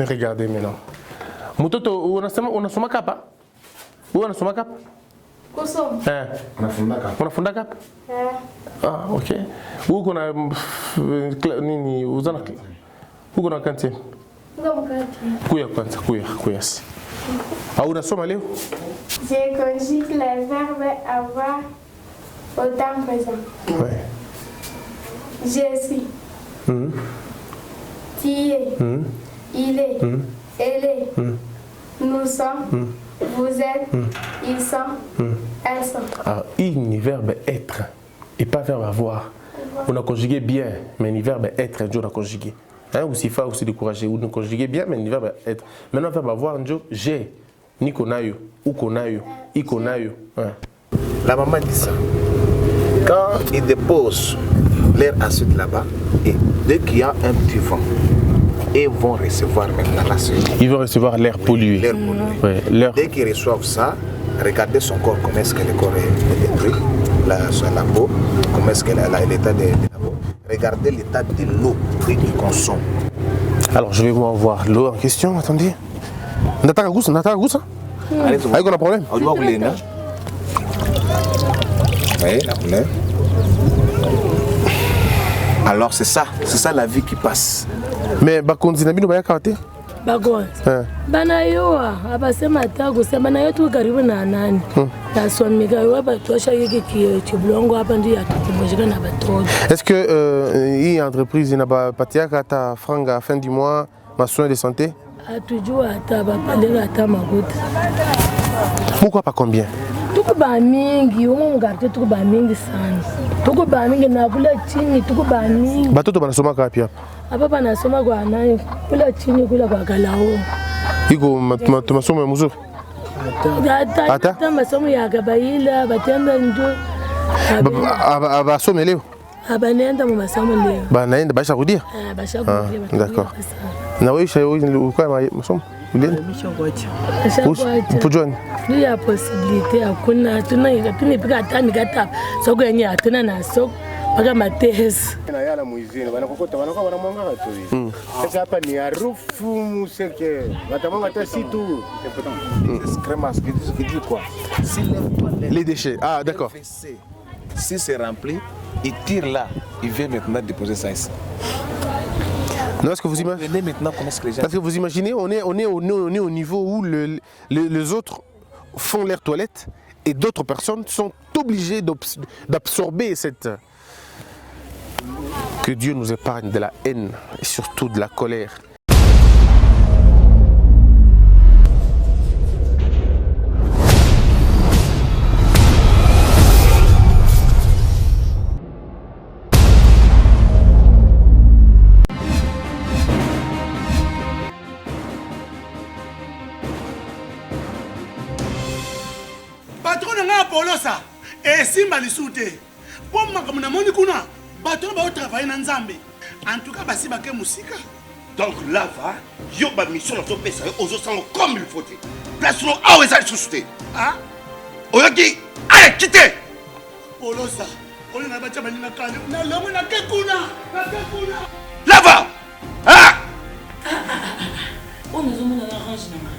Mais regardez maintenant. Mutoto, on a soma capa? Où on a soma capa? Kosom. On a funda capa. On a funda capa? Ah, ok. Où qu'on a nini uzana? Où qu'on a cantine? Kuya kwanza, kuya si. Ah, on a soma leo? Je conjugue les verbes avoir au temps présent. Ouais. Je suis. Tu es. Il est. Elle est. Nous sommes. Vous êtes. Ils sont. Elles sont. Alors, il verbe être et pas verbe avoir. On a conjugué bien, mais le verbe être, on a conjugué. Hein, ou si fa ou si découragé, ou nous conjuguer bien, mais le verbe être. Maintenant, le verbe avoir, j'ai, ni konayo, ou konayo, i konayo. La maman dit ça. Quand ils déposent leur assiette là-bas, et dès qu'il y a un petit vent, ils vont recevoir maintenant l'assiette. Ils vont recevoir l'air pollué. L'air pollué. Ouais, dès qu'ils reçoivent ça, regardez son corps, comment est-ce que le corps est détruit, la peau, comment est-ce que l'état de la peau. Regardez l'état de l'eau qu'il consomme. Alors je vais vous voir l'eau en question, attendez. Nata Goussa. Allez, on a un problème. On doit couler, non? Oui, la couleur. Alors c'est ça la vie qui passe. Mais bakonzi na bino baya karte? Bakonzi. Banayoa abasema tago sema nayo tu karibu na nani. Nasomeka waba tosha yiki kibulongo hapa ndio atukimojika na batoto. Est-ce que hii entreprise ina bapatia kata franga à fin du mois ma soins de santé? Atujua hata bapalega hata makuta. Pourquoi pas combien? Tuko ba mingi, umungarte tuko ba mingi sana. Tuko ba mingi na kula chini, tuko ba mingi. Batoto banasoma kapi hapa? Hapa banasoma kwa nani? Kula chini kula kwa kalao. Iko masomo ya mzuri? Hata masomo ya kabaila, batenda ndio. Abasome leo? Abanenda mu masomo leo. Banaenda basha kudia? Basha kudia. D'accord. Na wewe ulikuwa masomo? Ulienda? Mpujoni? Ni ya possibility hakuna tunipika hata nikata soko yenye hatuna na soko mpaka matesi. Na yala muizini wanakokota wanakuwa wanamwanga tu hivi. Sasa hapa ni harufu museke. Watamwanga hata si tu. Crémasse qui dit quoi? Si les déchets. Ah d'accord. Si c'est rempli, il tire là, il vient maintenant déposer ça ici. Non, est-ce que vous imaginez maintenant comment est-ce que les gens... Parce que vous imaginez, on est au niveau où les autres font leurs toilettes et d'autres personnes sont obligées d'absorber cette... Que Dieu nous épargne de la haine et surtout de la colère. Polosa et simba lisute pour makamuna moni kuna bato ba travailler na nzambe en tout cas basi bake musika donc là va yo ba mission na to pesa ozo sango comme il faut place no awe za susute ah oyoki allez quitter Polosa on na bacha balina kale na longo na kekuna là va ah on nous demande un arrangement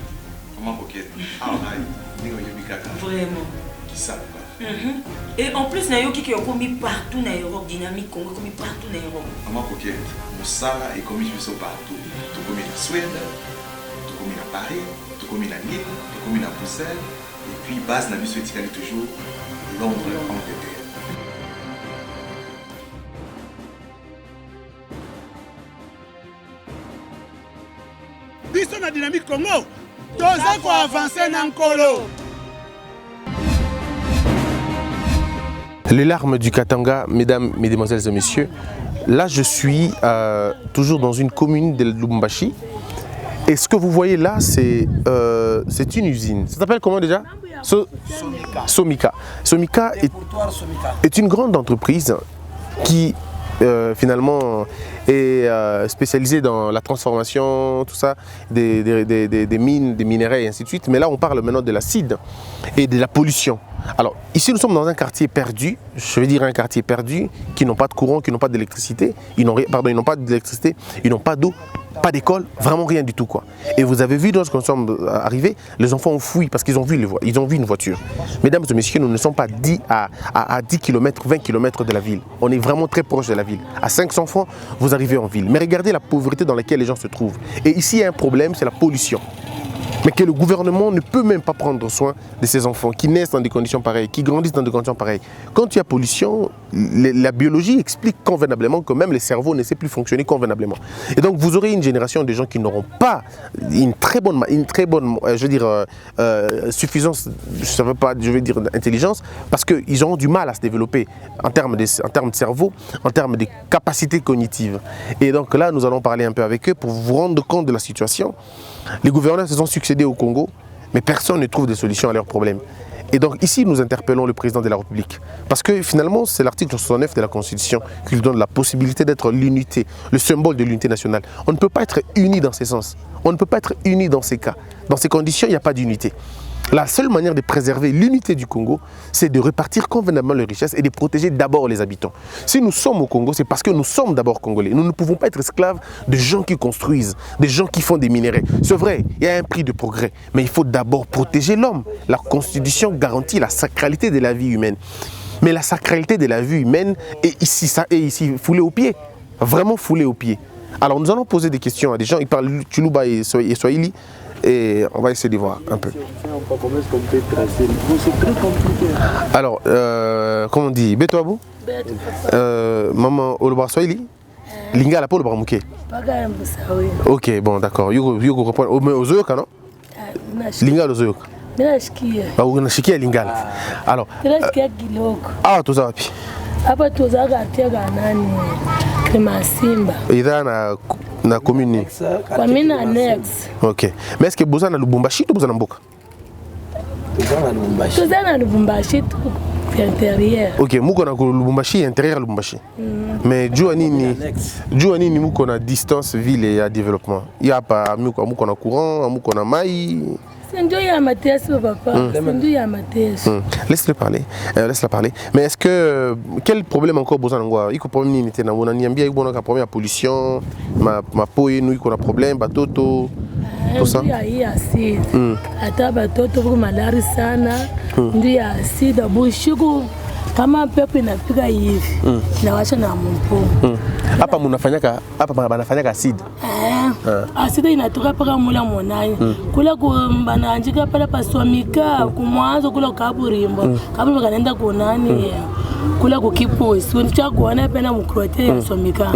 comment coquette ah ouais ni oyobi kaka vraiment ça. Et en plus, Nayoki qui est commis partout dans l'Europe, dynamique Congo commis partout dans l'Europe. Maman coquette, le Sahara est commis partout. Tout commis en Suède, tout commis à Paris, tout commis à Lille, tout commis à Bruxelles. Et puis, base n'a vu ce est toujours Londres, Angleterre. Biso na dynamique Congo, toza ko avancer na nkolo. Les larmes du Katanga, mesdames, mesdemoiselles et messieurs. Là, je suis toujours dans une commune de Lubumbashi. Et ce que vous voyez là, c'est une usine. Ça s'appelle comment déjà? Somika. Somika est une grande entreprise qui finalement est spécialisée dans la transformation, tout ça, des mines, des minerais et ainsi de suite. Mais là, on parle maintenant de l'acide et de la pollution. Alors, ici, nous sommes dans un quartier perdu, je vais dire un quartier perdu, qui n'ont pas de courant, qui n'ont pas d'électricité, ils n'ont pas d'électricité, ils n'ont pas d'eau. pas d'école, vraiment rien du tout quoi. Et vous avez vu lorsqu'on sommes arrivés, les enfants ont fui parce qu'ils ont vu une voiture. Mesdames et messieurs, nous ne sommes pas à 10 km, 20 km de la ville. On est vraiment très proche de la ville. À 500 francs, vous arrivez en ville. Mais regardez la pauvreté dans laquelle les gens se trouvent. Et ici, il y a un problème, c'est la pollution. Mais que le gouvernement ne peut même pas prendre soin de ces enfants qui naissent dans des conditions pareilles, qui grandissent dans des conditions pareilles. Quand il y a pollution, la biologie explique convenablement que même le cerveau ne sait plus fonctionner convenablement. Et donc vous aurez une génération de gens qui n'auront pas une très bonne je veux dire, suffisance, je veux dire intelligence, parce qu'ils auront du mal à se développer en termes de cerveau, en termes de capacités cognitives. Et donc là, nous allons parler un peu avec eux pour vous rendre compte de la situation. Les gouverneurs se sont succédés au Congo, mais personne ne trouve de solution à leurs problèmes. Et donc ici, nous interpellons le président de la République. Parce que finalement, c'est l'article 69 de la Constitution qui lui donne la possibilité d'être l'unité, le symbole de l'unité nationale. On ne peut pas être unis dans ces sens. On ne peut pas être unis dans ces cas. Dans ces conditions, il n'y a pas d'unité. La seule manière de préserver l'unité du Congo, c'est de répartir convenablement les richesses et de protéger d'abord les habitants. Si nous sommes au Congo, c'est parce que nous sommes d'abord Congolais. Nous ne pouvons pas être esclaves de gens qui construisent, des gens qui font des minerais. C'est vrai, il y a un prix de progrès, mais il faut d'abord protéger l'homme. La Constitution garantit la sacralité de la vie humaine. Mais la sacralité de la vie humaine est ici foulée aux pieds, vraiment foulée aux pieds. Alors nous allons poser des questions à des gens, ils parlent Tsholuba et Swahili. Et on va essayer de voir un peu. Alors, comment on dit Betoabou Maman Olobar Swahili Lingala pour le Bramouké. Ok, bon, d'accord. Yugo reprend. Ozoyoka, non Lingala Ozoyoka. Unashikia Lingala. Alors. Ah, tout ça. Hapa tuzaga tega nani Krema Simba. Idha na commune. Kwa mina annex. OK. Mais est-ce que vous avez Lubumbashi ou vous avez Mboka? Tuzana Lubumbashi intérieur. OK, muko na Lubumbashi intérieur Lubumbashi. Mais jua nini muko na distance ville et développement. Il y a pas muko na courant, muko na mai. Laisse-le parler. Laisse-la parler. Mais est-ce que quel problème encore besoin d'angoisse? Il y a problème limité na wona niambia il y a problème de pollution, ma poye nous il y a problème batoto tout ça. Ata batoto kwa malari sana. Ndio asida bushuku kama pepo inapiga hivi. Na washa na mumpo. Hapa banafanyaka acid. Acid inatoka paka mula monai. Kula kubananjika pala paswamika kumwanzo kula kaburimbo. Kaburimbo kanaenda kunani. Kula kukiposi. Unicha kuona pena mukrote ya swamika.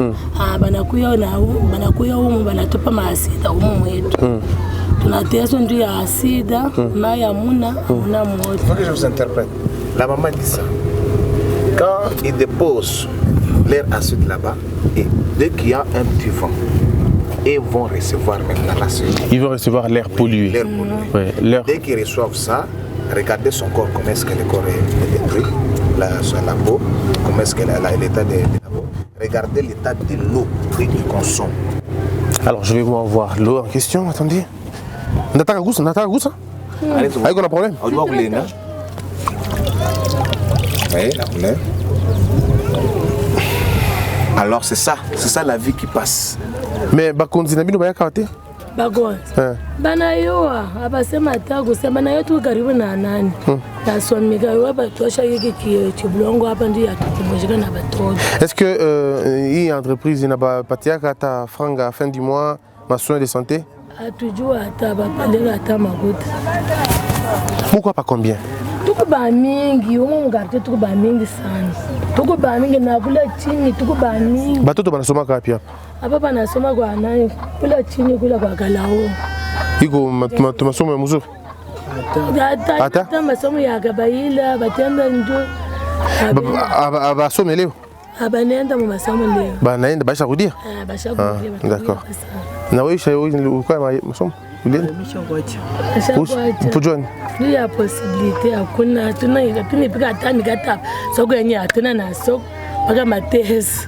Banakuya humu banatupa maasida humu mwetu. Tunateso ndio ya asida na ya muna moto. Il faut que je vous interprète. La maman dit ça. Quand ils déposent l'air acide là-bas, et dès qu'il y a un petit vent, ils vont recevoir maintenant l'acide. Ils vont recevoir l'air pollué. L'air pollué. Ouais, dès qu'ils reçoivent ça, regardez son corps, comment est-ce que le corps est détruit, la peau, comment est-ce que l'état de la peau. Regardez l'état de l'eau qu'il consomme. Alors je vais voir l'eau en question, attendez. Nataka gusa. Allez, on a problème. On doit rouler, non? Oui, la couleur. Alors c'est ça la vie qui passe. Mais bakonzi na bino bayakate? Bagonzi. Banayoa, abasema kusema na yetu karibu na nani. Na swamika yoba tosha hiki Chibulongo hapa ndio atukumujika na batoto. Est-ce que hii entreprise ina patiaka hata franga fin du mois, ma soins de santé? Atujua hata bapeleka hata makuta. Muko hapa combien? Tuko ba mingi, ngarte tuko ba mingi sana. Tuko ba mingi na kula chini, tuko ba mingi. Batoto banasoma kapi hapa? Hapa banasoma kwa nani? Kula chini kula kwa Kalao. Iko masomo ya mzuri? Hata masomo ya kabaila batenda ndio. Abasome leo? Abanenda mu masomo leo. Banaenda basha kudia? Basha kudia. D'accord. Na wewe ulikuwa masomo? Ulienda? Mpojoni? Ni ya possibility hakuna tunipika hata nikata soko yenyewe hatuna na soko mpaka matezi.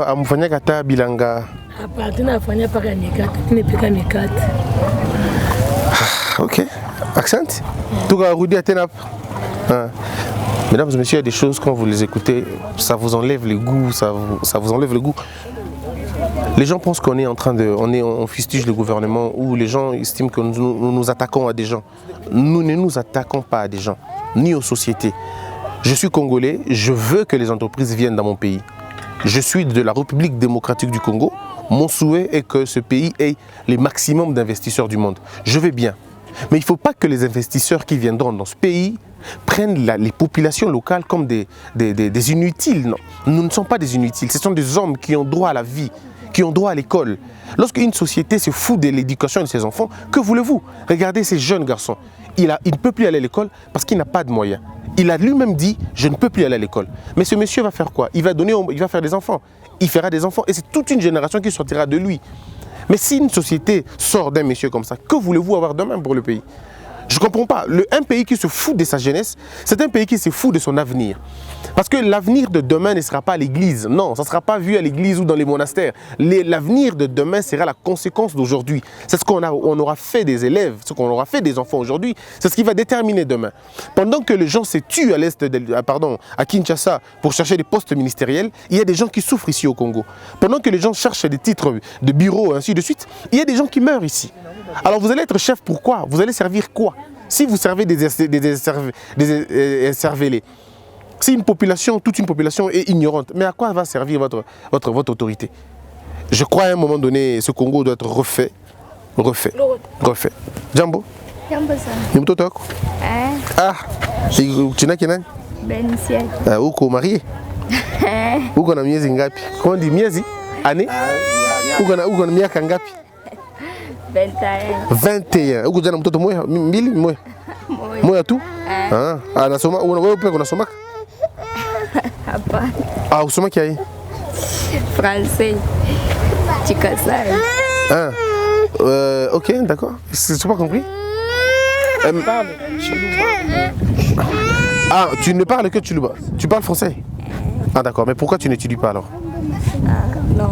Amfanya kata bilanga? Hapa tunafanya paka mikate, tunipika mikate. OK. Accent? Tukarudia tena hapa. Mesdames et messieurs, il y a des choses quand vous les écoutez, ça vous enlève le goût, ça vous enlève le goût. Les gens pensent qu'on est en train de... On fustige le gouvernement ou les gens estiment que nous attaquons à des gens. Nous ne nous attaquons pas à des gens, ni aux sociétés. Je suis congolais, je veux que les entreprises viennent dans mon pays. Je suis de la République démocratique du Congo. Mon souhait est que ce pays ait les maximums d'investisseurs du monde. Je vais bien. Mais il ne faut pas que les investisseurs qui viendront dans ce pays prennent les populations locales comme des inutiles. Non. Nous ne sommes pas des inutiles. Ce sont des hommes qui ont droit à la vie, qui ont droit à l'école. Lorsqu'une société se fout de l'éducation de ses enfants, que voulez-vous? Regardez ces jeunes garçons. Il ne peut plus aller à l'école parce qu'il n'a pas de moyens. Il a lui-même dit, je ne peux plus aller à l'école. Mais ce monsieur va faire quoi? Il va faire des enfants. Il fera des enfants et c'est toute une génération qui sortira de lui. Mais si une société sort d'un monsieur comme ça, que voulez-vous avoir demain pour le pays? Je ne comprends pas. Un pays qui se fout de sa jeunesse, c'est un pays qui se fout de son avenir. Parce que l'avenir de demain ne sera pas à l'église. Non, ça ne sera pas vu à l'église ou dans les monastères. L'avenir de demain sera la conséquence d'aujourd'hui. C'est ce qu'on aura fait des élèves, ce qu'on aura fait des enfants aujourd'hui. C'est ce qui va déterminer demain. Pendant que les gens se tuent à Kinshasa pour chercher des postes ministériels, il y a des gens qui souffrent ici au Congo. Pendant que les gens cherchent des titres de bureau, ainsi de suite, il y a des gens qui meurent ici. Alors vous allez être chef pourquoi? Vous allez servir quoi? Si vous servez des cervelés, si toute une population est ignorante, mais à quoi va servir votre autorité? Je crois à un moment donné, ce Congo doit être refait. Jambo? Jambo sana. Ni mtoto wako? Ah, jina yake nani? Benisiel. Uko marié? Uko na miezi ngapi? Kwa ndi miezi? Ane? Uko na miaka ngapi? 21. Uko jana mtoto moja, mbili, moja? Moja tu? Anasoma, wewe pia unasoma? Hapana. Usoma kia? Français. Chikasai. Ok, d'accord. Tu n'as pas compris? Tu ne parles que Tsholuba. Tu parles français? Ah d'accord, mais pourquoi tu n'étudies pas alors? Non.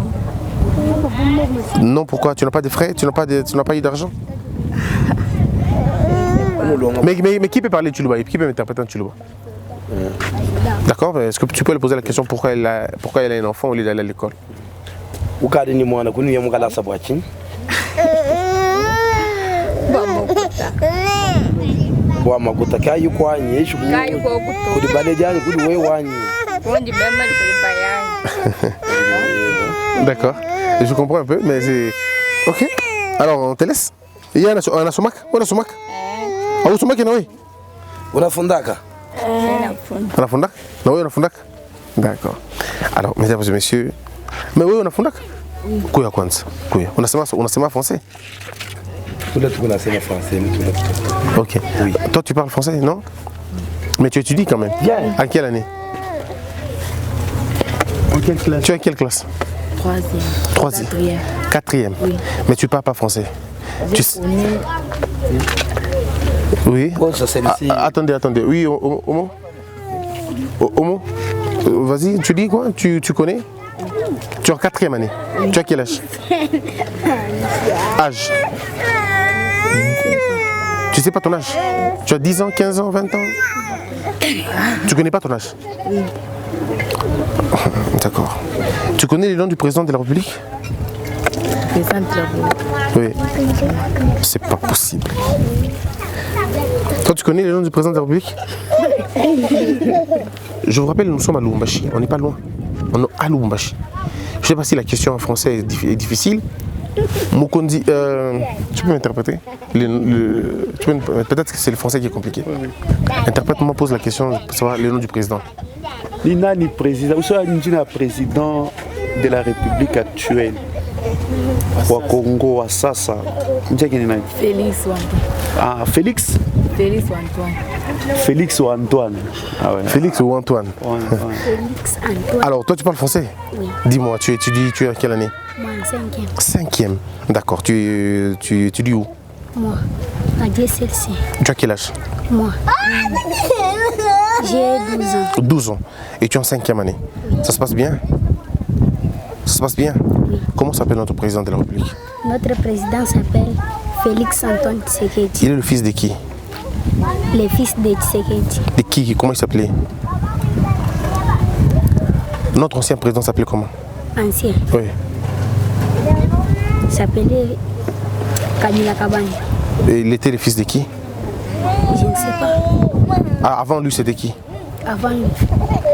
Non, pourquoi? Tu n'as pas de frais? Tu n'as pas eu d'argent? Mais qui peut parler Tsholuba? Qui peut m'interpréter en Tsholuba? D'accord, est-ce que tu peux lui poser la question pourquoi elle a un enfant au lieu d'aller à l'école? D'accord, je comprends un peu, mais c'est... Ok, alors on te laisse. Il y a un somak? On a somak? On a somak et non? On a fondaka? On a fondaka? Non, on a fondaka? D'accord. Alors, mesdames et messieurs, mais oui, on a fondaka? Kuya kwanza. Kuya. Unasema français? Ok. Oui. Toi, tu parles français, non? Mais tu étudies quand même? Bien. À quelle année? En quelle classe? Tu es à quelle classe? Troisième. Quatrième. Oui. Mais tu parles pas français? Oui. Attendez. Oui, Omo. Omo. Vas-y, tu dis quoi? Tu connais? Tu es en quatrième année. Tu as quel âge? Âge? Tu sais pas ton âge? Tu as 10 ans, 15 ans, 20 ans? Tu connais pas ton âge? D'accord. Tu connais le nom du président de la République? Président de la République? Oui. C'est pas possible. Toi, tu connais le nom du président de la République? Je vous rappelle, nous sommes à Lubumbashi. On n'est pas loin. On est à Lubumbashi. Je ne sais pas si la question en français est difficile. Mukondi, tu peux m'interpréter? Peut-être que c'est le français qui est compliqué. Interprète-moi, pose la question pour savoir le nom du président. Lina ni président, ou soit un président de la République actuelle. Au Congo, à Sasa. Félix Antoine. Ah, Félix? Félix Antoine. Félix ou Antoine? Ah ouais. Félix ou Antoine? Félix Antoine. Alors, toi, tu parles français? Oui. Dis-moi, tu étudies, tu es à quelle année? Moi, en 5e. 5e. D'accord. Tu étudies où? Moi, à DSLC. Tu as quel âge? Moi. J'ai 12 ans. 12 ans. Et tu es en 5e année? Oui. Ça se passe bien? Ça se passe bien? Oui. Comment s'appelle notre président de la République? Notre président s'appelle Félix Antoine Tshisekedi. Il est le fils de qui? Le fils de Tshisekedi. De qui? Comment il s'appelait? Notre ancien président s'appelait comment? Ancien? Oui. s'appelait Kabila Kabani. Et il était le fils de qui? Je ne sais pas. Ah, avant lui, c'était qui?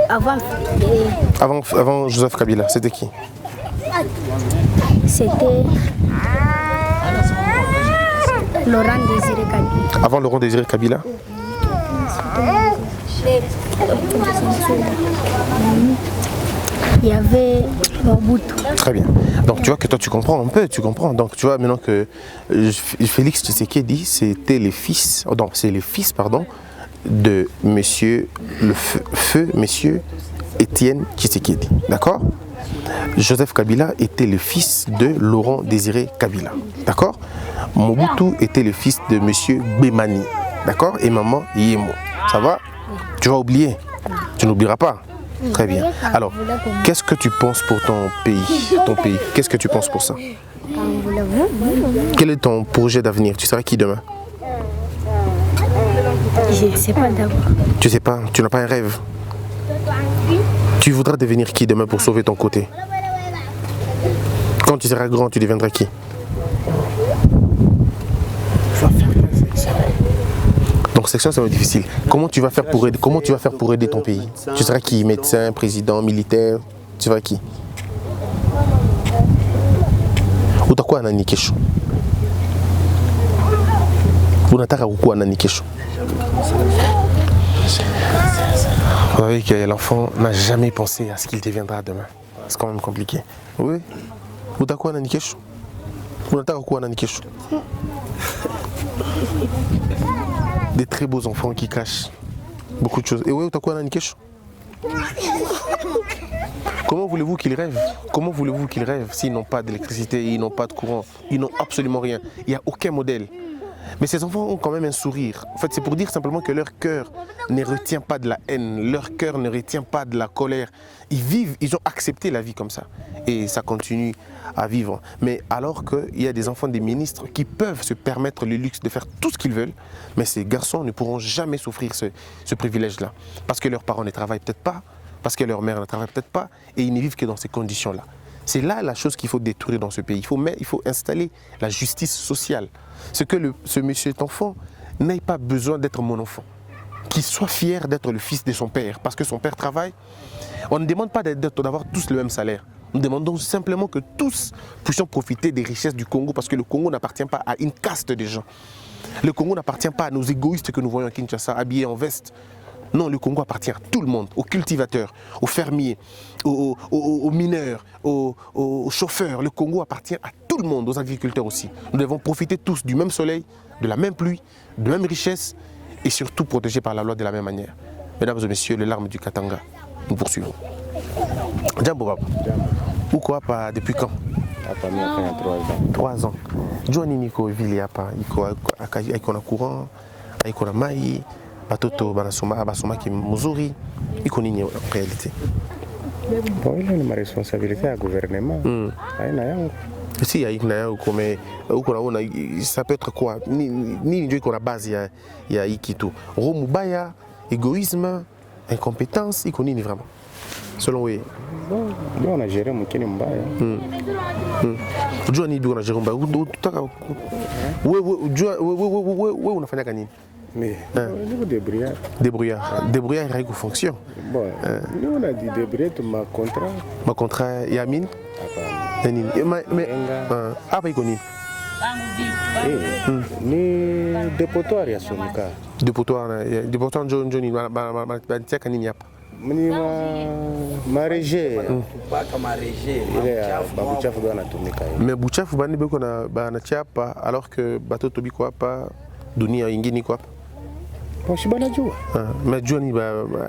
Avant Joseph Kabila, c'était qui? C'était Laurent Désiré Kabila. Avant Laurent Désiré Kabila? Il y avait Mobutu. Très bien. Donc tu vois que toi tu comprends un peu, tu comprends. Donc tu vois maintenant que Félix Tshisekedi, c'était les fils, c'est les fils de monsieur le feu monsieur Étienne Tshisekedi. D'accord? Joseph Kabila était le fils de Laurent Désiré Kabila. D'accord? Mobutu était le fils de monsieur Bemani. D'accord? Et maman Yemo. Ça va? Tu vas oublier? Tu n'oublieras pas? Très bien. Alors, qu'est-ce que tu penses pour ton pays? Qu'est-ce que tu penses pour ça? Quel est ton projet d'avenir? Tu seras qui demain? Je ne sais pas d'abord. Tu sais pas? Tu n'as pas un rêve? Tu voudras devenir qui demain pour sauver ton côté? Quand tu seras grand, tu deviendras qui? Donc section, ça va être difficile. Comment tu vas faire pour aider ton pays? Tu seras qui? Médecin, président, militaire? Tu seras qui? Ou t'as quoi Nani Kesho? Ou n'as quoi Nani Kesho? Vous savez que l'enfant n'a jamais pensé à ce qu'il deviendra demain. C'est quand même compliqué. Oui? Ou t'as quoi Nani Kesho? Ou n'as quoi Nani Kesho? Des très beaux enfants qui cachent beaucoup de choses. Et ouais, t'as quoi Nani Kesho? Comment voulez-vous qu'ils rêvent? Comment voulez-vous qu'ils rêvent s'ils n'ont pas d'électricité, ils n'ont pas de courant, ils n'ont absolument rien? Il n'y a aucun modèle. Mais ces enfants ont quand même un sourire. En fait, c'est pour dire simplement que leur cœur ne retient pas de la haine, leur cœur ne retient pas de la colère. Ils vivent, ils ont accepté la vie comme ça. Et ça continue à vivre. Mais alors qu'il y a des enfants des ministres qui peuvent se permettre le luxe de faire tout ce qu'ils veulent, mais ces garçons ne pourront jamais s'offrir ce privilège-là. Parce que leurs parents ne travaillent peut-être pas, parce que leur mère ne travaille peut-être pas, et ils ne vivent que dans ces conditions-là. C'est là la chose qu'il faut détruire dans ce pays. Il faut installer la justice sociale. C'est que cet enfant n'ait pas besoin d'être mon enfant. Qu'il soit fier d'être le fils de son père, parce que son père travaille. On ne demande pas d'avoir tous le même salaire. Nous demandons simplement que tous puissions profiter des richesses du Congo, parce que le Congo n'appartient pas à une caste de gens. Le Congo n'appartient pas à nos égoïstes que nous voyons à Kinshasa, habillés en veste. Non, le Congo appartient à tout le monde, aux cultivateurs, aux fermiers, aux mineurs, aux chauffeurs. Le Congo appartient à tout le monde, aux agriculteurs aussi. Nous devons profiter tous du même soleil, de la même pluie, de la même richesse et surtout protégés par la loi de la même manière. Mesdames et messieurs, les larmes du Katanga, nous poursuivons. Djambo Baba. Ou quoi, pas depuis quand? Hapa mimi nafanya 3 ans. 3 ans. Jua nini iko vile hapa? Iko na courant, iko na mai. Batoto basomaki mzuri, iko nini en réalité? Bon, ile ni ma responsabilité ya gouvernement. Haina yangu. Si haina yangu mais uko naona ça peut être quoi? Nini ndio iko na base ya hiki tu. Roho mubaya, égoïsme, incompétence, iko nini vraiment? Selon vous? Bon, ndio on a géré mkini mbaya. Jua nini ndio on a géré mbaya? Wewe unafanya nini? Mais débrouillard. Débrouillard avec fonction. Bon, nous on a dit débrouillard ma contrat. Ma contrat Yamin. Mais apa iko nini? Ni dépotoir ya Sonika. Dépotoir Johnny bantiaka nini hapa? Ni mareje. Ile ya babuchafu bwana anatumika hiyo. Mais buchafu bani beko na banachapa alors que batoto biko hapa dunia ingine iko hapa. Mais Johnny,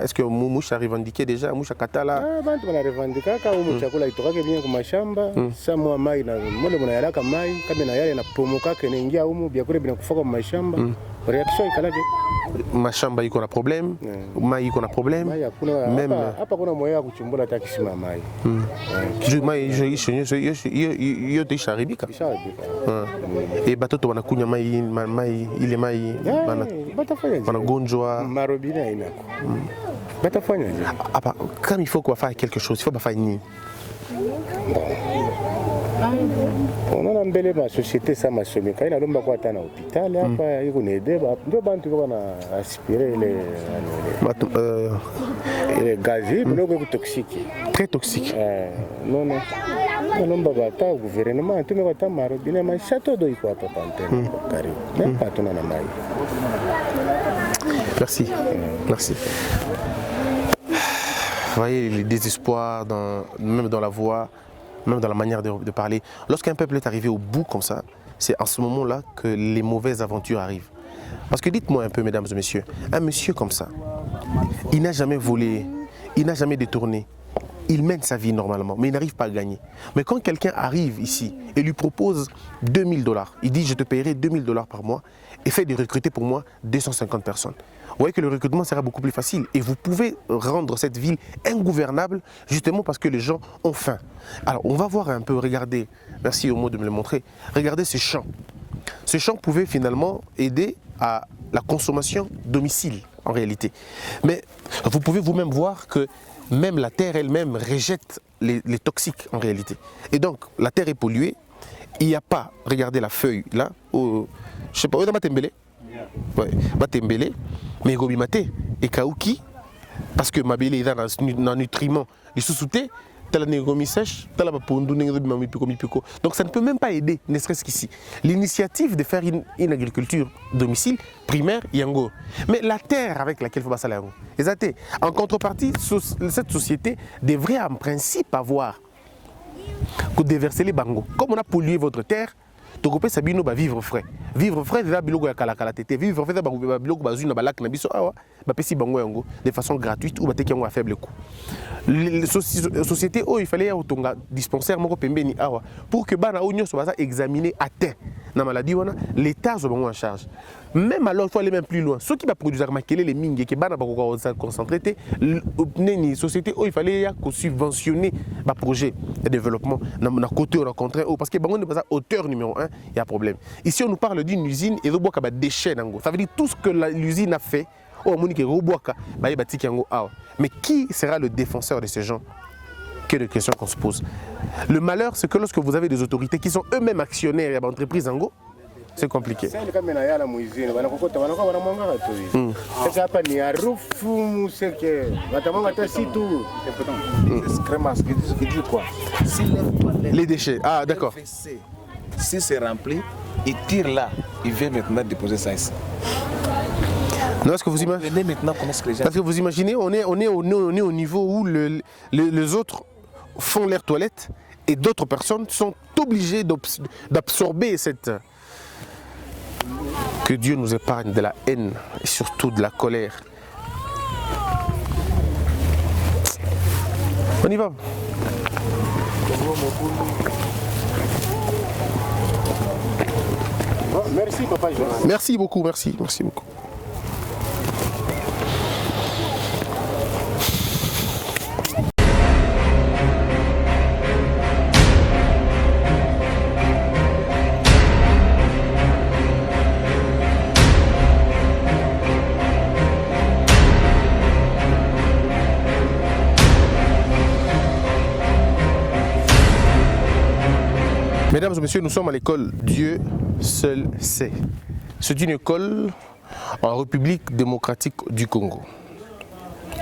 est-ce que Mouche a revendiqué déjà? Mouche a Katala? Ah, bantu wana revendiquer ka umu chakula itokake bien kwa mashamba. Sa mwa mai na mole mwana yaraka mai kama na yale na pomoka kenaingia umu byakure binakufa kwa mashamba. Reaction ikalake. Mashamba iko na problème, mai iko na problème. Même hapa kuna moyo kuchumbula hata kisima mai. Mai yote isharibika. Et batoto wanakunya mai ile mai wanagonjwa marobina inako. Batafanya hapa kama il faut quoi faire quelque chose, il faut pas faire nini. On a mbele ma société ça ma somi quand il a lomba kwa tana hôpital hapa iko nede ba ndio bantu bako na aspirer les gaz biloko toxique très toxique non non lomba bata gouvernement tu me bata maro bina ma château do iko hapa pantene kari même pas tona na mai. Merci merci. Vous voyez les désespoirs même dans la voix, même dans la manière de parler. Lorsqu'un peuple est arrivé au bout comme ça, c'est en ce moment-là que les mauvaises aventures arrivent. Parce que dites-moi un peu, mesdames et messieurs, un monsieur comme ça, il n'a jamais volé, il n'a jamais détourné, il mène sa vie normalement, mais il n'arrive pas à gagner. Mais quand quelqu'un arrive ici et lui propose 2000 $, il dit je te paierai 2000 $ par mois et fait de recruter pour moi 250 personnes. Vous voyez que le recrutement sera beaucoup plus facile et vous pouvez rendre cette ville ingouvernable justement parce que les gens ont faim. Alors on va voir un peu, regardez, merci au mot de me le montrer, regardez ce champ. Ce champ pouvait finalement aider à la consommation domicile en réalité. Mais vous pouvez vous-même voir que même la terre elle-même rejette les toxiques en réalité. Et donc la terre est polluée, il n'y a pas, regardez la feuille là, je sais pas, ouais, Batembele, mais Gobimate et Kaouki, parce que Mabele est dans un nutriment, les sous-soutés, donc ça ne peut même pas aider, ne serait-ce qu'ici. L'initiative de faire une agriculture domicile primaire, Yango. Mais la terre avec laquelle il faut passer Yango. En contrepartie, cette société devrait en principe avoir que déverser les bangos. Comme on a pollué votre terre, Tokopé Sabino va vivre frais. Vivre frais, c'est biloko ya kala tete. Vivre frais, c'est biloko bazu na balak na biso awa, ba pesi bango yango de façon gratuite ou ba teki yango à faible coût. Les sociétés il fallait autonga dispensaire moko pembeni awa pour que bana onyo soit examiné atteint na maladie wana l'état soit en charge. Même alors il faut aller même plus loin. Ceux qui va produire makele les mingi que bana ba ko concentrer neni société il fallait subventionner ba projet de développement na côté on rencontrer parce que bango ne pas auteur numéro 1, il y a problème. Ici on nous parle d'une usine et de boka ba déchets nango. Ça veut dire tout ce que l'usine a fait mais qui sera le défenseur de ces gens? Quelle est la question qu'on se pose? Le malheur, c'est que lorsque vous avez des autorités qui sont eux-mêmes actionnaires d'entreprises, c'est compliqué. Les déchets, ah d'accord. Si c'est rempli, il tire là, il vient maintenant déposer ça ici. Non, est-ce que vous imaginez maintenant comment est-ce que les gens... Parce que vous imaginez, on est au niveau où les autres font leurs toilettes et d'autres personnes sont obligées d'absorber cette... Que Dieu nous épargne de la haine et surtout de la colère. On y va. Merci papa Jonas. Merci beaucoup, merci beaucoup. Mesdames et messieurs, nous sommes à l'école Dieu seul sait. C'est une école en République démocratique du Congo.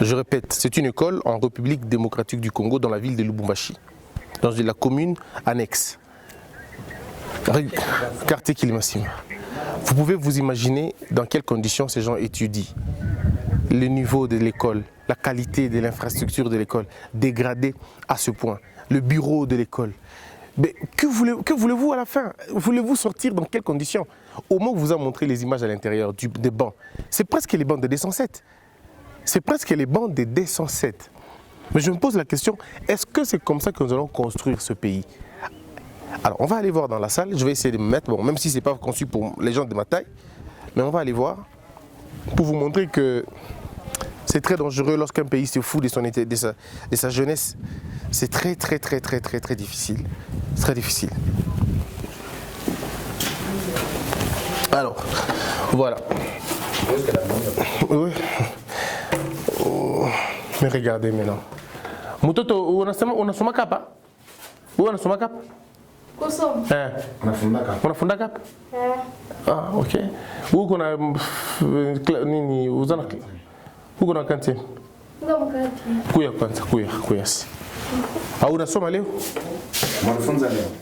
Je répète, c'est une école en République démocratique du Congo dans la ville de Lubumbashi, dans la commune annexe. Quartier Kilimasima. Vous pouvez vous imaginer dans quelles conditions ces gens étudient. Le niveau de l'école, la qualité de l'infrastructure de l'école, dégradée à ce point. Le bureau de l'école. Mais que voulez-vous à la fin? Voulez-vous sortir dans quelles conditions? Au moment où vous a montré les images à l'intérieur des bancs, c'est presque les bancs de D107. C'est presque les bancs de D107. Mais je me pose la question, est-ce que c'est comme ça que nous allons construire ce pays? Alors on va aller voir dans la salle, je vais essayer de me mettre, bon, même si ce n'est pas conçu pour les gens de ma taille, mais on va aller voir pour vous montrer que c'est très dangereux lorsqu'un pays se fout de sa jeunesse. C'est très difficile. C'est très difficile. Alors, voilà. Oui. Oh, mais regardez maintenant. Mutoto, on a son capa. On a son capa. Kusum. Unafunda cap? Ah, ok. Où qu'on a nini uzana huko na kanti? Kuya kwanza, kuya si. Au unasoma leo?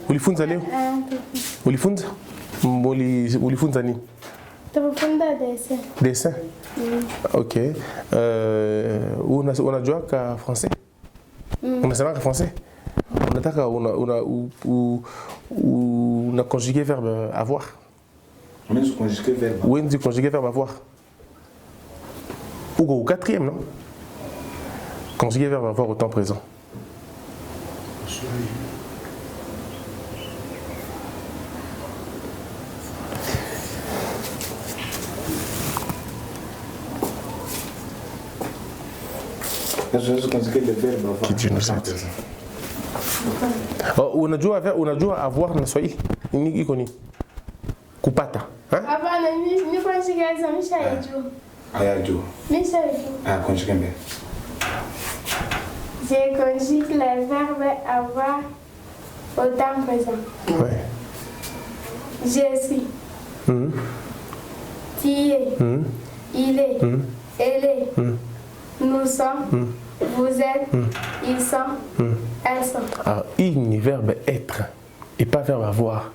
Ulifunza leo? Ulifunza? Ulifunza nini? Tumefunza dessin. Dessin? Ok. Unajua ka français? Unasema ka français? Unataka una conjugué verbe avoir? On est conjugué verbe. Oui, on dit conjugué verbe avoir. Ou au quatrième, non? Conjugué verbe avoir au temps présent. Qui Dieu nous aide. Unajua avoir na Swahili iko ni kupata. Hapana, ni conjugaison mishayajua. Ayajua. Mishayajua. Conjugué bien. Je conjugue le verbe avoir au temps présent. Ouais. Je suis. Tu es. Il est. Elle est. Nous sommes. Vous êtes. Ils sont. Elles sont. Alors, il verbe être et pas verbe avoir.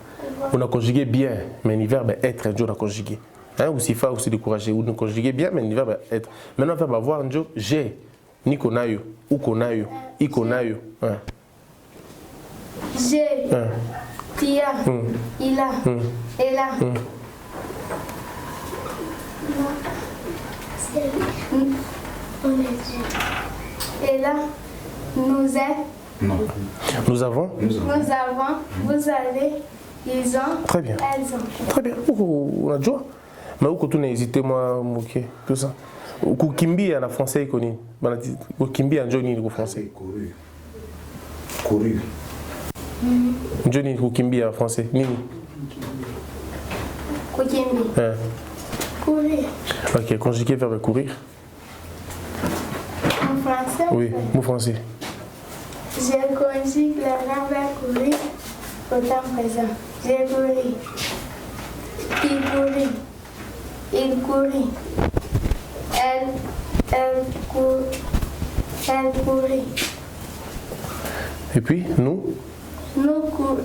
On a conjugué bien, mais le verbe être, on a conjugué. Hein, ou si fa, ou si découragé, ou on a conjugué bien, mais le verbe être. Maintenant, le verbe avoir, j'ai, ni konayo, ou konayo, i konayo. J'ai. Tu as. Il a. Elle a. Et là, nous êtes. Non. Nous avons. Vous avez. Ils ont. Très bien. Elles ont. Très bien. On a joie. Mais où tu n'as hésité, moi, ok, tout ça. Kimbi en français, il connaît. Kimbi en Johnny, en français. Couru. Johnny, Kimbi en français. Nini. Kimbi. Courir. Ok, conjugué verbe courir. En français? Oui, mot français. Je conjugue le verbe courir au temps présent. J'ai couru. Il courit. Il courit. Elle courit. Et puis, nous? Nous courons.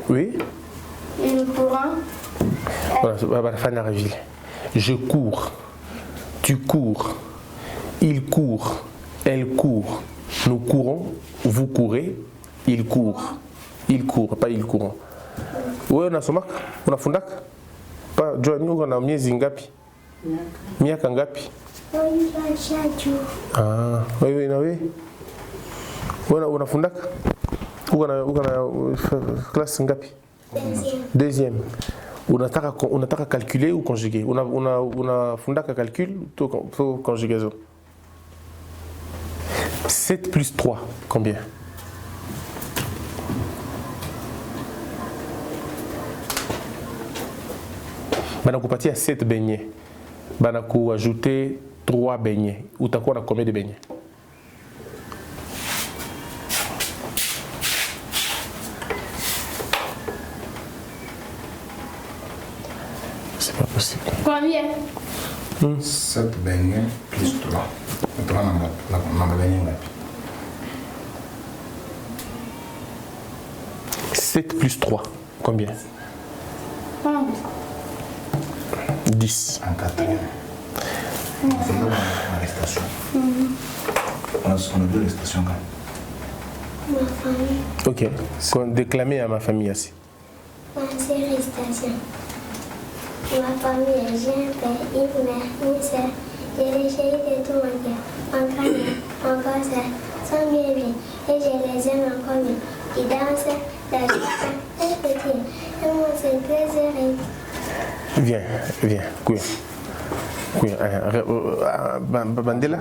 Oui. Il courant. Voilà, je cours. Tu cours. Il court. Elle court. Nous courons. Vous courez. Il court. Il court, pas il courant. Oui, on a somak. On a fundak. Pas Johnny, on a miezi ngapi. Miaka ngapi. Ah, oui, oui. On a fundak. On a classe ngapi. Deuxième. On a calculer ou conjuguer. On a fundak calcul ou conjugaison. 7 plus 3, combien? Banaku pati à 7 beignets. Banaku ajouter 3 beignets. Ou t'as quoi, on a combien de beignets? C'est pas possible. Combien? 7 beignets plus 3. 3 beignets. 7 plus 3, combien? 10. En quatrième. On fait l'arrestation. On a deux arrestations quand même. Ma famille. Ok. Déclamez à ma famille aussi. Arrestation. Ma famille, j'ai un père, une mère, une sœur. J'ai les chéris de tout mon cœur. Mon grand-mère, mon grand-sœur sont bien bien. Et je les aime encore mieux. Ils dansent, la chanson, un petit. Et moi, c'est très heureux. Viens. Bandela.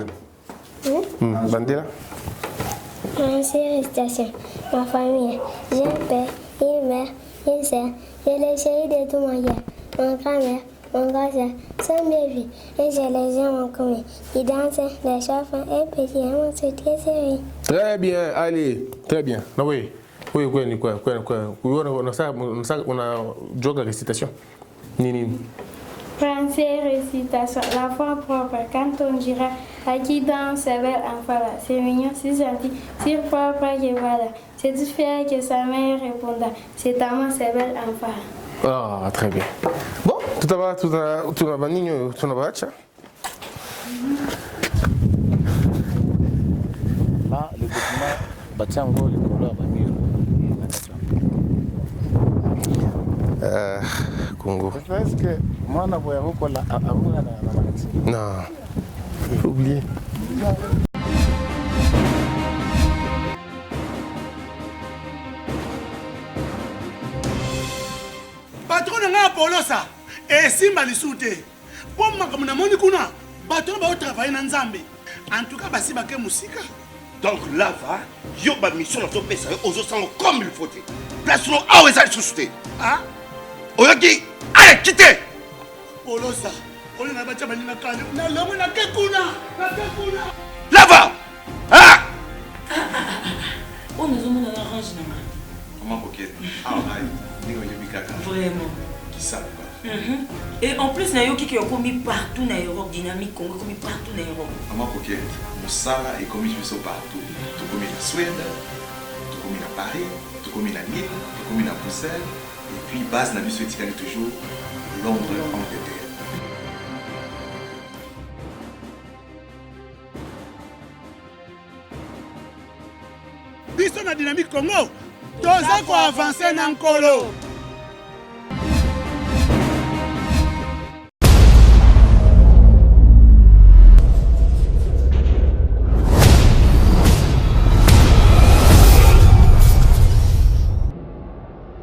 Bandela. Arrestation. Ma famille, j'ai un père, une mère, une sœur. J'ai les chéris de tout mon cœur. Mon grand-mère, mon gosse, sont bien vus. Et je les aime en commun. Ils dansent, les chauffent, un petit amour sur tes séries. Très bien, allez, très bien. Non, oui, oui, quoi. On a joga récitation. Nini. Français, récitation, la foi propre, quand on dira à qui danse c'est belle enfant là, c'est mignon, c'est gentil, c'est propre que voilà, c'est tout fait que sa mère réponda, c'est tellement c'est belle enfant. Ah, très bien. Bon, tout va, Nino, tu vas, tiens. Là, le document, bâtiment, le couleur, Congo. Est-ce que moi, on a voyagé au Kola avant la maladie? Non, faut oublier. Patron n'a pas ça. Et si Malisouté, pour moi, comme on a moni kuna, patron va travailler dans Nzambe. En tout cas, si baké musique. Donc là, va, yo ba mission dans ton pays, aux autres comme il faut. Place nous à où est-ce que tu ah? Oyoki, allez, quittez! Polosa, on est là-bas, là-bas! Ah! On nous a arrangé. Comment coquette? Ah, vraiment. Qui ça? Et en plus, il y a qui ont commis partout dans l'Europe, dynamique Congo, commis partout dans l'Europe. Comment coquette? Moussala est commis partout. Tout commis en Suède, tout commis à Paris, tout commis à Lille, tout commis à Bruxelles. Et puis, base n'a vu ce est toujours Londres, Angleterre. Biso na dynamique Congo, doza ko avancer na nkolo.